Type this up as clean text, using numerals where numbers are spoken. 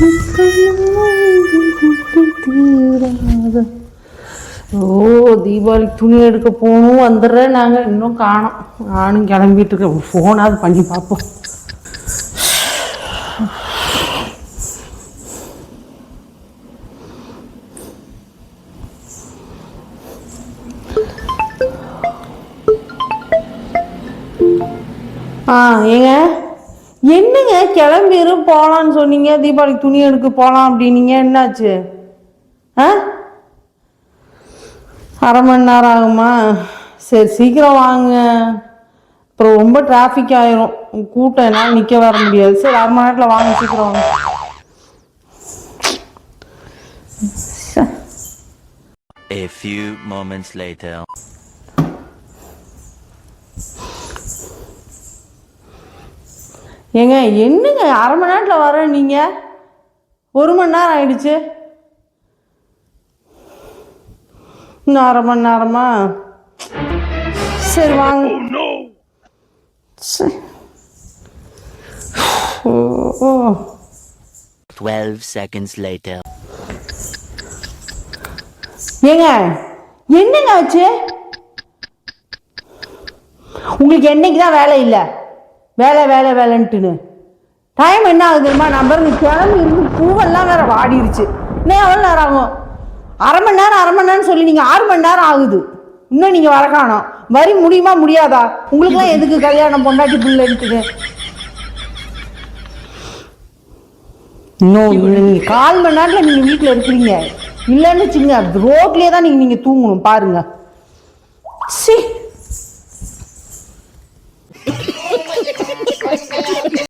ஓ, தீபாவளி துணி எடுக்க போகணும். வந்துடுறேன். நாங்கள் இன்னும் காணோம். நானும் கிளம்பிட்டு இருக்கேன். ஃபோனாவது பண்ணி பார்ப்போம். ஏங்க, என்னங்க கிளம்பிரும் போகலான்னு சொன்னீங்க, தீபாவளி துணி எடுக்க போகலாம் அப்படின்னீங்க, என்னாச்சு? அரை மணி நேரம் ஆகுமா? சரி, சீக்கிரம் வாங்க. அப்புறம் ரொம்ப டிராஃபிக் ஆயிரும், கூட்டம் என்னால் நிற்க வர முடியாது. சரி, அரை மணி நேரத்தில் வாங்க, சீக்கிரம் வாங்க. A few moments later. ஏங்க, என்னங்க அரை மணி நேரத்தில் வர நீங்கள்? 1 மணி நேரம் ஆயிடுச்சு. இன்னும் அரை மணி நேரமா? சரி வாங்க. 12 seconds later. ஏங்க, என்னங்க ஆச்சு உங்களுக்கு? என்னைக்கு தான் வேலை இல்லை? வேலை வேலை வேலைன்ட்டுன்னு டைம் என்ன ஆகுது தெரியுமா? நான் பாருங்க கிளம்பி இருந்து பூவெல்லாம் வேற வாடிடுச்சு. இன்னும் எவ்வளோ நேரம் ஆகும்? அரை மணி நேரம் சொல்லி நீங்கள் 6 மணி நேரம் ஆகுது. இன்னும் நீங்கள் வர காணோம். வரி முடியுமா முடியாதா? உங்களுக்குலாம் எதுக்கு கல்யாணம், பொண்டாட்டி பிள்ளைன்ட்டுன்னு? இன்னும் நீங்கள் 4 மணி நேரத்தில் நீங்கள் வீட்டில் இருக்கிறீங்க. இல்லைன்னு வச்சுங்க, ரோட்லேயே தான் நீங்கள் தூங்கணும். பாருங்க. சரி,